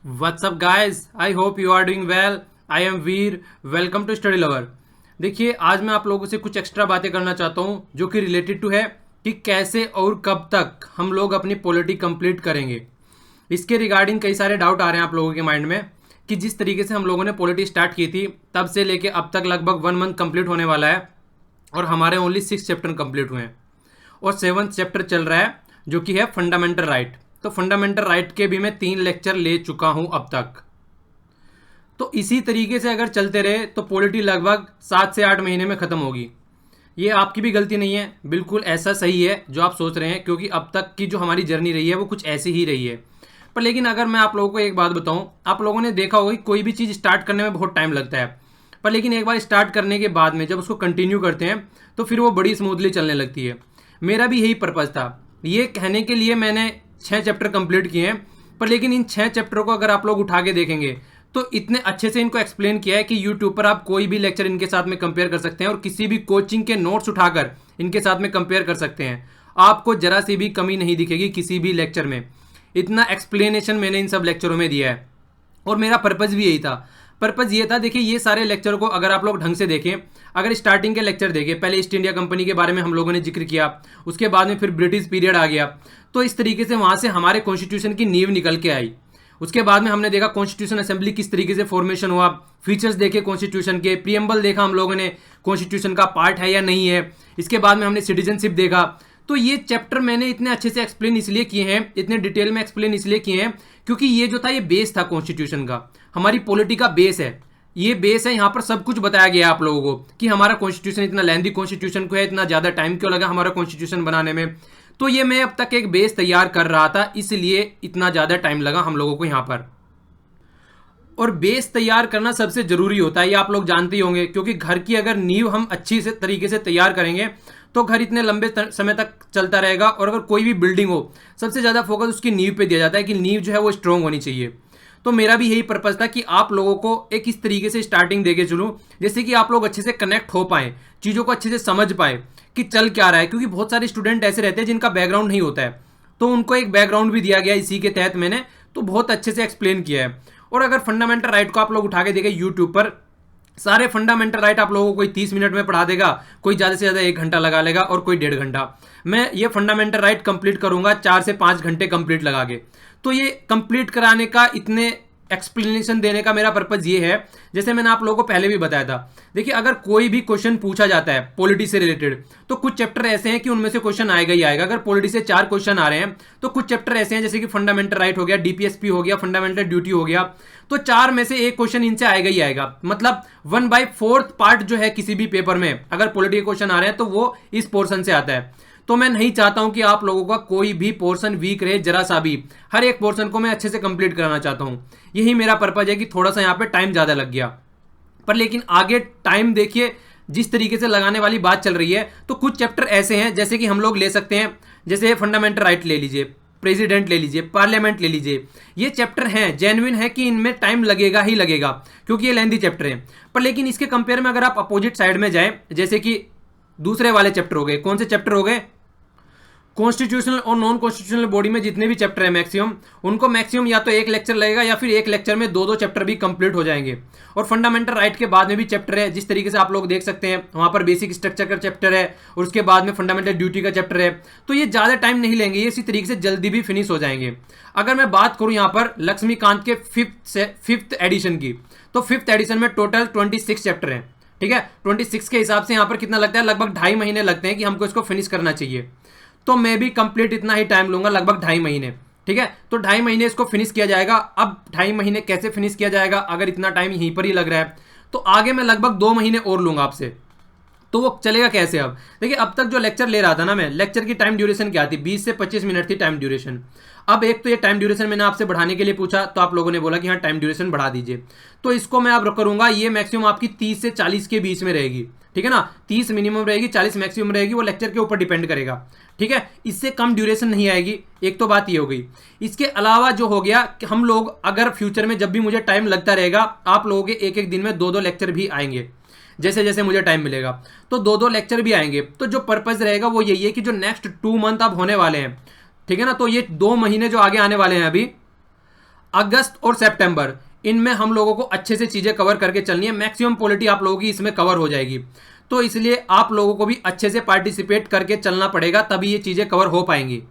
What's up guys? I hope you are doing well. I am Veer. Welcome to study lover. देखिए, आज मैं आप लोगों से कुछ एक्स्ट्रा बातें करना चाहता हूँ जो कि रिलेटेड टू है कि कैसे और कब तक हम लोग अपनी पॉलिटी कंप्लीट करेंगे. इसके रिगार्डिंग कई सारे डाउट आ रहे हैं आप लोगों के माइंड में कि जिस तरीके से हम लोगों ने पॉलिटी स्टार्ट की थी तब से लेके अब तक लगभग 1 मंथ कंप्लीट होने वाला है और हमारे ओनली 6 चैप्टर कंप्लीट हुए हैं और 7th चैप्टर चल रहा है जो कि है फंडामेंटल राइट. तो फंडामेंटल राइट के भी मैं 3 लेक्चर ले चुका हूं अब तक. तो इसी तरीके से अगर चलते रहे तो पॉलिटी लगभग 7 से 8 महीने में ख़त्म होगी. ये आपकी भी गलती नहीं है, बिल्कुल ऐसा सही है जो आप सोच रहे हैं, क्योंकि अब तक की जो हमारी जर्नी रही है वो कुछ ऐसी ही रही है. पर लेकिन अगर मैं आप लोगों को एक बात बताऊं, आप लोगों ने देखा होगा कि कोई भी चीज़ स्टार्ट करने में बहुत टाइम लगता है, पर लेकिन एक बार स्टार्ट करने के बाद में जब उसको कंटिन्यू करते हैं तो फिर वो बड़ी स्मूथली चलने लगती है. मेरा भी यही पर्पज़ था. ये कहने के लिए मैंने 6 चैप्टर कंप्लीट किए हैं, पर लेकिन इन 6 चैप्टरों को अगर आप लोग उठा के देखेंगे तो इतने अच्छे से इनको एक्सप्लेन किया है कि यूट्यूब पर आप कोई भी लेक्चर इनके साथ में कंपेयर कर सकते हैं और किसी भी कोचिंग के नोट्स उठाकर इनके साथ में कंपेयर कर सकते हैं. आपको जरा सी भी कमी नहीं दिखेगी किसी भी लेक्चर में. इतना एक्सप्लेनेशन मैंने इन सब लेक्चरों में दिया है और मेरा पर्पज़ भी यही था. पर्पज़ ये था, देखिए ये सारे लेक्चर को अगर आप लोग ढंग से देखें, अगर स्टार्टिंग के लेक्चर देखें, पहले ईस्ट इंडिया कंपनी के बारे में हम लोगों ने जिक्र किया, उसके बाद में फिर ब्रिटिश पीरियड आ गया, तो इस तरीके से वहाँ से हमारे कॉन्स्टिट्यूशन की नींव निकल के आई. उसके बाद में हमने देखा कॉन्स्टिट्यूशन असेंबली किस तरीके से फॉर्मेशन हुआ, फीचर्स देखे कॉन्स्टिट्यूशन के, प्रीएम्बल देखा हम लोगों ने कॉन्स्टिट्यूशन का पार्ट है या नहीं है. इसके बाद में हमने सिटीजनशिप देखा. तो ये चैप्टर मैंने इतने अच्छे से एक्सप्लेन इसलिए किए हैं, इतने डिटेल में एक्सप्लेन इसलिए किए हैं क्योंकि ये जो था ये बेस था कॉन्स्टिट्यूशन का, हमारी पॉलिटी का बेस है. ये बेस है, यहाँ पर सब कुछ बताया गया है आप लोगों को कि हमारा कॉन्स्टिट्यूशन इतना लेंथी कॉन्स्टिट्यूशन को है, इतना ज़्यादा टाइम क्यों लगा हमारा कॉन्स्टिट्यूशन बनाने में. तो ये मैं अब तक एक बेस तैयार कर रहा था, इसलिए इतना ज़्यादा टाइम लगा हम लोगों को यहाँ पर. और बेस तैयार करना सबसे ज़रूरी होता है, ये आप लोग जानते ही होंगे, क्योंकि घर की अगर नींव हम अच्छी से तरीके से तैयार करेंगे तो घर इतने लंबे समय तक चलता रहेगा. और अगर कोई भी बिल्डिंग हो, सबसे ज़्यादा फोकस उसकी नींव पे दिया जाता है कि नींव जो है वो स्ट्रॉन्ग होनी चाहिए. तो मेरा भी यही पर्पज़ था कि आप लोगों को एक इस तरीके से स्टार्टिंग देके चलूँ जैसे कि आप लोग अच्छे से कनेक्ट हो पाएँ, चीज़ों को अच्छे से समझ पाए कि चल क्या रहा है. क्योंकि बहुत सारे स्टूडेंट ऐसे रहते हैं जिनका बैकग्राउंड नहीं होता है, तो उनको एक बैकग्राउंड भी दिया गया इसी के तहत मैंने, तो बहुत अच्छे से एक्सप्लेन किया है. और अगर फंडामेंटल राइट को आप लोग उठा के देखें यूट्यूब पर, सारे फंडामेंटल राइट आप लोगों को कोई 30 मिनट में पढ़ा देगा, कोई ज़्यादा से ज़्यादा 1 घंटा लगा लेगा और कोई 1.5 घंटा. मैं ये फंडामेंटल राइट कंप्लीट करूंगा 4 से 5 घंटे कंप्लीट लगा के. तो ये कंप्लीट कराने का, इतने एक्सप्लेनेशन देने का मेरा पर्पज़ ये है, जैसे मैंने आप लोगों को पहले भी बताया था. देखिए, अगर कोई भी क्वेश्चन पूछा जाता है पॉलिटी से रिलेटेड तो कुछ चैप्टर ऐसे हैं कि उनमें से क्वेश्चन आएगा ही आएगा. अगर पॉलिटी से 4 क्वेश्चन आ रहे हैं तो कुछ चैप्टर ऐसे हैं जैसे कि फंडामेंटल राइट हो गया, डीपीएसपी हो गया, फंडामेंटल ड्यूटी हो गया, तो 4 में से एक क्वेश्चन इनसे आएगा ही आएगा. मतलब 1/4 पार्ट जो है किसी भी पेपर में अगर पॉलिटी के क्वेश्चन आ रहे हैं तो वो इस पोर्शन से आता है. तो मैं नहीं चाहता हूं कि आप लोगों का कोई भी पोर्शन वीक रहे, जरा सा भी. हर एक पोर्शन को मैं अच्छे से कंप्लीट कराना चाहता हूं. यही मेरा पर्पज है कि थोड़ा सा यहाँ पे टाइम ज़्यादा लग गया, पर लेकिन आगे टाइम देखिए जिस तरीके से लगाने वाली बात चल रही है, तो कुछ चैप्टर ऐसे हैं जैसे कि हम लोग ले सकते हैं, जैसे फंडामेंटल राइट ले लीजिए, प्रेसिडेंट ले लीजिए, पार्लियामेंट ले लीजिए. ये चैप्टर हैं, जेन्युइन है कि इनमें टाइम लगेगा ही लगेगा क्योंकि ये लेंथी चैप्टर हैं. पर लेकिन इसके कंपेयर में अगर आप अपोजिट साइड में जाएं, जैसे कि दूसरे वाले चैप्टर हो गए, कौन से चैप्टर हो गए, कॉन्स्टिट्यूशनल और नॉन कॉन्स्टिट्यूशनल बॉडी में जितने भी चैप्टर है मैक्सिमम, उनको मैक्सिमम या तो एक लेक्चर लगेगा या फिर एक लेक्चर में 2-2 चैप्टर भी कंप्लीट हो जाएंगे. और फंडामेंटल राइट के बाद में भी चैप्टर है, जिस तरीके से आप लोग देख सकते हैं वहाँ पर बेसिक स्ट्रक्चर का चैप्टर है और उसके बाद में फंडामेंटल ड्यूटी का चैप्टर है. तो ये ज़्यादा टाइम नहीं लेंगे, ये इसी तरीके से जल्दी भी फिनिश हो जाएंगे. अगर मैं बात करूँ यहाँ पर लक्ष्मीकांत के 5th एडिशन की, तो 5th एडिशन में टोटल 26 चैप्टर हैं. ठीक है, 26 के हिसाब से यहाँ पर कितना लगता है, लगभग 2.5 महीने लगते हैं कि हमको इसको फिनिश करना चाहिए. तो मैं भी कंप्लीट इतना ही टाइम लूंगा, लगभग 2.5 महीने. ठीक है, तो 2.5 महीने इसको फिनिश किया जाएगा. अब 2.5 महीने कैसे फिनिश किया जाएगा, अगर इतना टाइम यहीं पर ही लग रहा है तो आगे मैं लगभग 2 महीने और लूंगा आपसे. तो वो चलेगा कैसे. अब देखिए, अब तक जो लेक्चर ले रहा था ना मैं, लेक्चर की टाइम ड्यूरेशन क्या थी, 20 से 25 मिनट थी टाइम ड्यूरेशन. अब एक तो ये टाइम ड्यूरेशन मैंने आपसे बढ़ाने के लिए पूछा तो आप लोगों ने बोला कि हाँ टाइम ड्यूरेशन बढ़ा दीजिए, तो इसको मैं अब करूंगा, ये मैक्सिमम आपकी 30 से 40 के बीच में रहेगी. ठीक है ना, 30 मिनिमम रहेगी, 40 मैक्सिमम रहेगी, वो लेक्चर के ऊपर डिपेंड करेगा. ठीक है, इससे कम ड्यूरेशन नहीं आएगी. एक तो बात ये हो गई. इसके अलावा जो हो गया कि हम लोग अगर फ्यूचर में जब भी मुझे टाइम लगता रहेगा, आप लोगों के एक एक दिन में 2-2 लेक्चर भी आएंगे. जैसे जैसे मुझे टाइम मिलेगा तो 2-2 लेक्चर भी आएंगे. तो जो पर्पज़ रहेगा वो यही है कि जो नेक्स्ट 2 मंथ अब होने वाले हैं, ठीक है ना, तो ये 2 महीने जो आगे आने वाले हैं अभी, अगस्त और सितंबर, इनमें हम लोगों को अच्छे से चीजें कवर करके चलनी है। मैक्सिमम पॉलिटी आप लोगों की इसमें कवर हो जाएगी, तो इसलिए आप लोगों को भी अच्छे से पार्टिसिपेट करके चलना पड़ेगा, तभी ये चीजें कवर हो पाएंगी।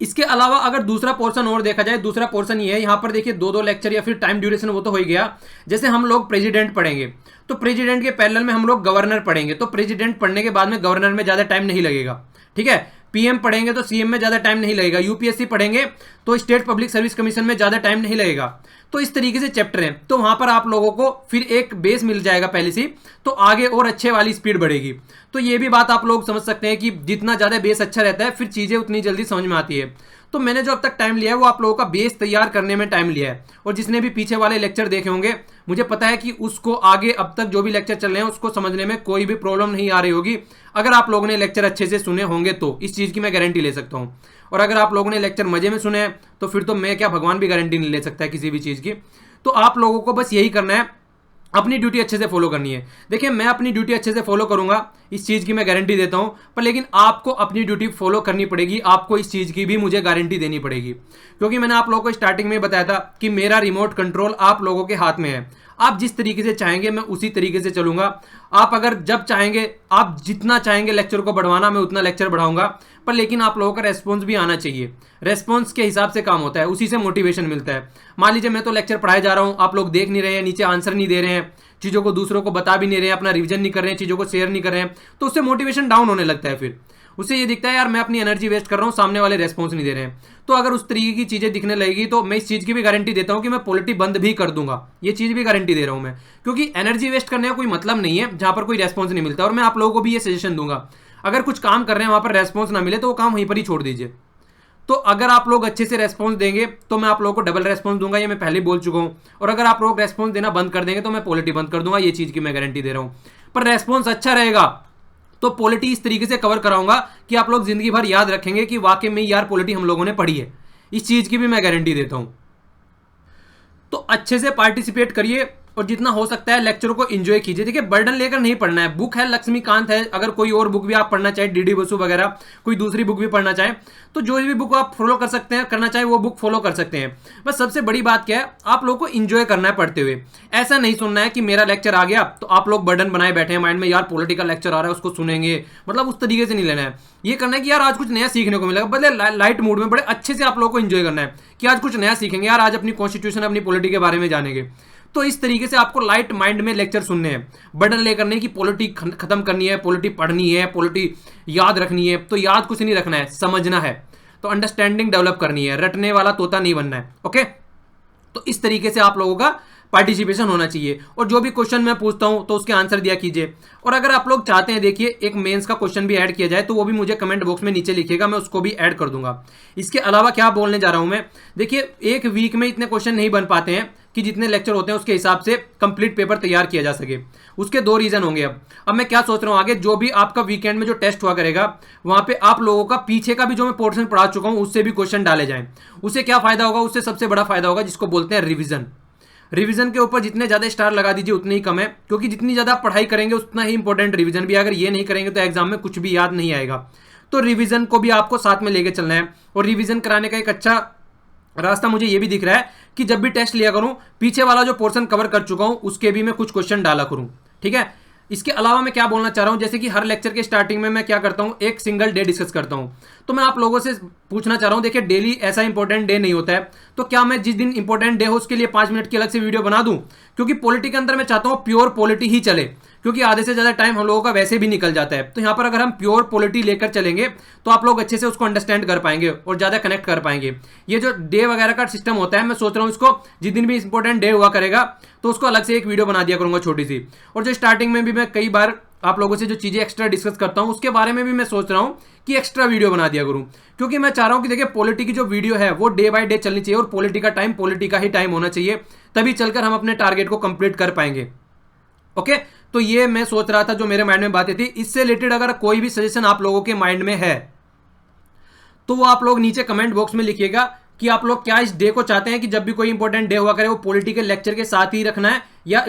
इसके अलावा अगर दूसरा पोर्शन और देखा जाए, दूसरा पोर्शन ये है, यहाँ पर देखिए 2-2 लेक्चर या फिर टाइम ड्यूरेशन वो तो हो ही गया। जैसे हम लोग प्रेसिडेंट पढ़ेंगे तो प्रेसिडेंट के पैरेलल में हम लोग गवर्नर पढ़ेंगे, तो प्रेसिडेंट पढ़ने के बाद में गवर्नर में ज़्यादा टाइम नहीं लगेगा, ठीक है। पीएम पढ़ेंगे तो सीएम में ज़्यादा टाइम नहीं लगेगा, यूपीएससी पढ़ेंगे तो स्टेट पब्लिक सर्विस कमीशन में ज़्यादा टाइम नहीं लगेगा। तो इस तरीके से चैप्टर हैं, तो वहाँ पर आप लोगों को फिर एक बेस मिल जाएगा पहले से, तो आगे और अच्छे वाली स्पीड बढ़ेगी। तो ये भी बात आप लोग समझ सकते हैं कि जितना ज़्यादा बेस अच्छा रहता है फिर चीज़ें उतनी जल्दी समझ में आती है। तो मैंने जो अब तक टाइम लिया है वो आप लोगों का बेस तैयार करने में टाइम लिया है, और जिसने भी पीछे वाले लेक्चर देखे होंगे मुझे पता है कि उसको आगे अब तक जो भी लेक्चर चल रहे हैं उसको समझने में कोई भी प्रॉब्लम नहीं आ रही होगी, अगर आप लोगों ने लेक्चर अच्छे से सुने होंगे तो। इस चीज़ की मैं गारंटी ले सकता हूँ। और अगर आप लोगों ने लेक्चर मजे में सुने हैं तो फिर तो मैं क्या, भगवान भी गारंटी नहीं ले सकता है किसी भी चीज़ की। तो आप लोगों को बस यही करना है, अपनी ड्यूटी अच्छे से फॉलो करनी है। देखिए मैं अपनी ड्यूटी अच्छे से फॉलो करूंगा, इस चीज़ की मैं गारंटी देता हूं, पर लेकिन आपको अपनी ड्यूटी फॉलो करनी पड़ेगी, आपको इस चीज़ की भी मुझे गारंटी देनी पड़ेगी, क्योंकि मैंने आप लोगों को स्टार्टिंग में बताया था कि मेरा रिमोट कंट्रोल आप लोगों के हाथ में है। आप जिस तरीके से चाहेंगे मैं उसी तरीके से चलूंगा। आप अगर जब चाहेंगे, आप जितना चाहेंगे लेक्चर को बढ़वाना, मैं उतना लेक्चर बढ़ाऊंगा, पर लेकिन आप लोगों का रेस्पॉन्स भी आना चाहिए। रेस्पॉन्स के हिसाब से काम होता है, उसी से मोटिवेशन मिलता है। मान लीजिए मैं तो लेक्चर पढ़ाए जा रहा हूँ, आप लोग देख नहीं रहे हैं, नीचे आंसर नहीं दे रहे हैं, चीज़ों को दूसरों को बता भी नहीं रहे हैं, अपना रिवीजन नहीं कर रहे हैं, चीज़ों को शेयर नहीं कर रहे हैं, तो उससे मोटिवेशन डाउन होने लगता है। फिर उससे ये दिखता है यार मैं अपनी एनर्जी वेस्ट कर रहा हूँ, सामने वाले रेस्पॉन्स नहीं दे रहे हैं। तो अगर उस तरीके की चीज़ें दिखने लगेगी तो मैं इस चीज़ की भी गारंटी देता हूँ कि मैं पॉलिटी बंद भी कर दूंगा, ये चीज़ भी गारंटी दे रहा हूँ मैं, क्योंकि एनर्जी वेस्ट करने का कोई मतलब नहीं है जहाँ पर कोई रेस्पॉन्स नहीं मिलता। और मैं आप लोगों को भी ये सजेशन दूंगा, अगर कुछ काम कर रहे हैं वहाँ पर रेस्पॉन्स ना मिले तो वो काम वहीं पर ही छोड़ दीजिए। तो अगर आप लोग अच्छे से रेस्पॉन्स देंगे तो मैं आप लोगों को डबल रेस्पॉन्स दूंगा, ये मैं पहले बोल चुका हूँ। और अगर आप लोग रेस्पॉन्स देना बंद कर देंगे तो मैं पॉलिटी बंद कर दूंगा, ये चीज़ की मैं गारंटी दे रहा हूँ। पर रेस्पॉन्स अच्छा रहेगा तो पॉलिटी इस तरीके से कवर कराऊंगा कि आप लोग जिंदगी भर याद रखेंगे कि वाकई में यार पॉलिटी हम लोगों ने पढ़ी है, इस चीज़ की भी मैं गारंटी देता हूँ। तो अच्छे से पार्टिसिपेट करिए और जितना हो सकता है लेक्चरों को एंजॉय कीजिए। देखिए बर्डन लेकर नहीं पढ़ना है, बुक है लक्ष्मीकांत है, अगर कोई और बुक भी आप पढ़ना चाहे, डीडी बसु वगैरह कोई दूसरी बुक भी पढ़ना चाहें तो जो भी बुक आप फॉलो कर सकते हैं, करना चाहे वो बुक फॉलो कर सकते हैं। बस सबसे बड़ी बात क्या है, आप लोगों को एंजॉय करना है पढ़ते हुए। ऐसा नहीं सुनना है कि मेरा लेक्चर आ गया तो आप लोग बर्डन बनाए बैठे हैं माइंड में, यार पॉलिटिकल लेक्चर आ रहा है उसको सुनेंगे, मतलब उस तरीके से नहीं लेना है। ये करना है कि यार आज कुछ नया सीखने को मिलेगा, बदले लाइट मूड में बड़े अच्छे से आप लोगों को एंजॉय करना है कि आज कुछ नया सीखेंगे, यार आज अपनी कॉन्स्टिट्यूशन अपनी पॉलिटी के बारे में जानेंगे। तो इस तरीके से आपको लाइट माइंड में लेक्चर सुनने हैं, बर्डन लेकर नहीं कि पॉलिटी खत्म करनी है, पॉलिटी पढ़नी है, पॉलिटी याद रखनी है। तो याद कुछ नहीं रखना है, समझना है, तो अंडरस्टैंडिंग डेवलप करनी है, रटने वाला तोता नहीं बनना है। ओके, तो इस तरीके से आप लोगों का पार्टिसिपेशन होना चाहिए। और जो भी क्वेश्चन मैं पूछता हूं तो उसके आंसर दिया कीजिए। और अगर आप लोग चाहते हैं देखिए एक मेंस का क्वेश्चन भी ऐड किया जाए तो वो भी मुझे कमेंट बॉक्स में नीचे लिखिएगा, मैं उसको भी ऐड कर दूंगा। इसके अलावा क्या बोलने जा रहा हूं मैं, देखिए एक वीक में इतने क्वेश्चन नहीं बन पाते हैं कि जितने लेक्चर होते हैं उसके हिसाब से कंप्लीट पेपर तैयार किया जा सके। उसके 2 रीजन होंगे। अब मैं क्या सोच रहा हूँ, आगे जो भी आपका वीकेंड में जो टेस्ट हुआ करेगा वहां पे आप लोगों का पीछे का भी जो मैं पोर्शन पढ़ा चुका हूँ उससे भी क्वेश्चन डाले जाएं। उससे क्या फायदा होगा, उससे सबसे बड़ा फायदा होगा जिसको बोलते हैं रिविजन। रिवीजन के ऊपर जितने ज्यादा स्टार लगा दीजिए उतने ही कम है, क्योंकि जितनी ज्यादा पढ़ाई करेंगे उतना ही इंपॉर्टेंट रिवीजन भी। अगर ये नहीं करेंगे तो एग्जाम में कुछ भी याद नहीं आएगा। तो रिवीजन को भी आपको साथ में लेके चलना है। और रिवीजन कराने का एक अच्छा रास्ता मुझे ये भी दिख रहा है कि जब भी टेस्ट लिया करूं पीछे वाला जो पोर्शन कवर कर चुका हूं उसके भी मैं कुछ क्वेश्चन डाला करूं, ठीक है। इसके अलावा मैं क्या बोलना चाह रहा हूं, जैसे कि हर लेक्चर के स्टार्टिंग में मैं क्या करता हूं, एक सिंगल डे डिस्कस करता हूं। तो मैं आप लोगों से पूछना चाह रहा हूं, देखिए डेली ऐसा इंपॉर्टेंट डे नहीं होता है, तो क्या मैं जिस दिन इंपॉर्टेंट डे हो उसके लिए 5 मिनट की अलग से वीडियो बना दूं, क्योंकि पॉलिटी के अंदर मैं चाहता हूं प्योर पॉलिटी ही चले, क्योंकि आधे से ज्यादा टाइम हम लोगों का वैसे भी निकल जाता है। तो यहाँ पर अगर हम प्योर पॉलिटी लेकर चलेंगे तो आप लोग अच्छे से उसको अंडरस्टैंड कर पाएंगे और ज्यादा कनेक्ट कर पाएंगे। ये जो डे वगैरह का सिस्टम होता है मैं सोच रहा हूँ इसको जिस दिन भी इंपॉर्टेंट डे हुआ करेगा तो उसको अलग से एक वीडियो बना दिया करूंगा छोटी सी। और जो स्टार्टिंग में भी मैं कई बार आप लोगों से जो चीजें एक्स्ट्रा डिस्कस करता हूं उसके बारे में भी मैं सोच रहा हूं कि एक्स्ट्रा वीडियो बना दिया करूं, क्योंकि मैं चाह रहा हूं कि देखिए पॉलिटी की जो वीडियो है वो डे बाय डे चलनी चाहिए और पॉलिटी का टाइम पॉलिटी का ही टाइम होना चाहिए, तभी चलकर हम अपने टारगेट को कंप्लीट कर पाएंगे। ओके, तो ये मैं सोच रहा था, जो मेरे माइंड में बातें थी। इससे रिलेटेड अगर कोई भी सजेशन आप लोगों के माइंड में है तो वो आप लोग नीचे कमेंट बॉक्स में लिखिएगा कि आप लोग क्या इस डे को चाहते हैं कि जब भी कोई इंपॉर्टेंट डे हुआ करे वो पॉलिटिकल लेक्चर के साथ ही रखना है, या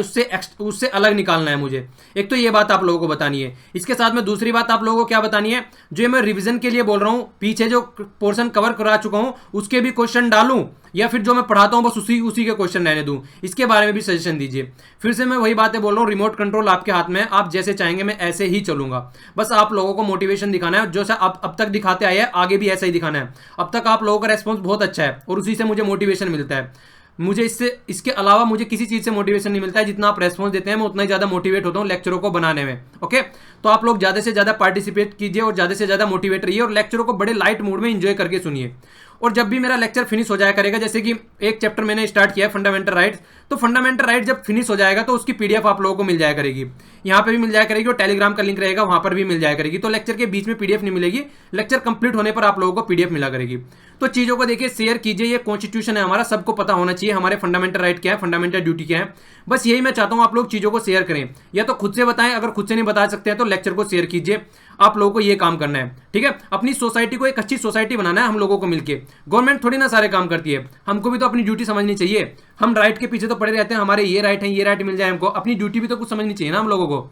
उससे अलग निकालना है मुझे। एक तो ये बात आप लोगों को बतानी है। इसके साथ में दूसरी बात आप लोगों को क्या बतानी है, जो मैं रिवीजन के लिए बोल रहा हूं, पीछे जो पोर्शन कवर करा चुका हूं उसके भी क्वेश्चन डालूं, या फिर जो मैं पढ़ाता हूं बस उसी के क्वेश्चन रहने दूं, इसके बारे में भी सजेशन दीजिए। फिर से मैं वही बातें बोल रहा हूं, रिमोट कंट्रोल आपके हाथ में है, आप जैसे चाहेंगे मैं ऐसे ही चलूंगा। बस आप लोगों को मोटिवेशन दिखाना है, जो अब तक दिखाते आए हैं आगे भी ऐसा ही दिखाना है। अब तक आप लोगों का रेस्पॉन्स बहुत अच्छा है और उसी से मुझे मोटिवेशन मिलता है। मुझे इसके अलावा मुझे किसी चीज से मोटिवेशन नहीं मिलता है। जितना आप रेस्पॉन्स देते हैं मैं उतना ही ज्यादा मोटिवेट होता हूं लेक्चरों को बनाने में। ओके, तो आप लोग ज्यादा से ज्यादा पार्टिसिपेट कीजिए और ज्यादा से ज्यादा मोटिवेट रहिए और लेक्चरों को बड़े लाइट मूड में एंजॉय करके सुनिए। और जब भी मेरा लेक्चर फिनिश हो जाया करेगा, जैसे कि एक चैप्टर मैंने स्टार्ट किया है फंडामेंटल राइट्स, तो फंडामेंटल राइट जब फिनिश हो जाएगा तो उसकी पीडीएफ आप लोगों को मिल जाया करेगी, यहाँ पे भी मिल जाया करेगी और टेलीग्राम का लिंक रहेगा वहां पर भी मिल जाया करेगी। तो लेक्चर के बीच में पीडीएफ नहीं मिलेगी, लेक्चर कंप्लीट होने पर आप लोगों को पीडीएफ मिला करेगी। तो चीजों को देखिए, शेयर कीजिए, ये कॉन्स्टिट्यूशन है हमारा, सबको पता होना चाहिए हमारे फंडामेंटल राइट क्या है, फंडामेंटल ड्यूटी क्या है। बस यही मैं चाहता हूं, आप लोग चीजों को शेयर करें, या तो खुद से बताएं, अगर खुद से नहीं बता सकते हैं तो लेक्चर को शेयर कीजिए। आप लोगों को ये काम करना है, ठीक है। अपनी सोसाइटी को एक अच्छी सोसाइटी बनाना है हम लोगों को मिलकर। गवर्नमेंट थोड़ी ना सारे काम करती है, हमको भी तो अपनी ड्यूटी समझनी चाहिए। हम राइट के पीछे तो पड़े रहते हैं, हमारे ये राइट है, ये राइट मिल जाए हमको, अपनी ड्यूटी भी तो कुछ समझनी चाहिए ना हम लोगों को।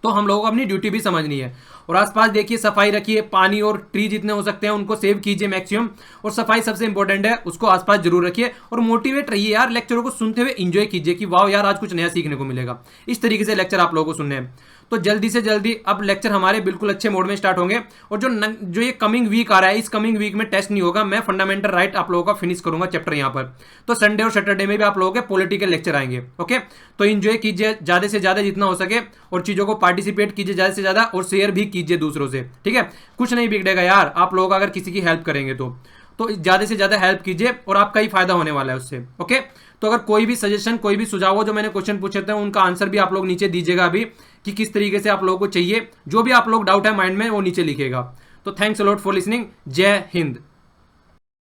तो हम लोगों को अपनी ड्यूटी भी समझनी है। और आसपास देखिए, सफाई रखिए, पानी और ट्री जितने हो सकते हैं उनको सेव कीजिए मैक्सिमम, और सफाई सबसे इंपॉर्टेंट है, उसको आसपास जरूर रखिए। और मोटिवेट रहिए यार, लेक्चरों को सुनते हुए एंजॉय कीजिए कि वाह यार आज कुछ नया सीखने को मिलेगा। इस तरीके से लेक्चर आप लोगों को सुनने हैं। तो जल्दी से जल्दी अब लेक्चर हमारे बिल्कुल अच्छे मोड में स्टार्ट होंगे। और जो ये कमिंग वीक आ रहा है, इस कमिंग वीक में टेस्ट नहीं होगा, मैं फंडामेंटल राइट आप लोगों का फिनिश करूंगा चैप्टर यहाँ पर। तो संडे और सैटरडे में भी आप लोगों के पॉलिटिकल लेक्चर आएंगे। ओके, तो एंजॉय कीजिए ज्यादा से ज्यादा जितना हो सके, और चीजों को पार्टिसिपेट कीजिए ज्यादा से ज्यादा, और शेयर भी कीजिए दूसरों से, ठीक है। कुछ नहीं बिगड़ेगा यार, आप लोग अगर किसी की हेल्प करेंगे तो ज्यादा से ज्यादा हेल्प कीजिए और आपका ही फायदा होने वाला है उससे। ओके, तो अगर कोई भी सजेशन, कोई भी सुझाव हो, जो मैंने क्वेश्चन पूछे थे उनका आंसर भी आप लोग नीचे दीजिएगा अभी, कि किस तरीके से आप लोगों को चाहिए। जो भी आप लोग डाउट है माइंड में वो नीचे लिखेगा। तो thanks a lot for listening. जय हिंद।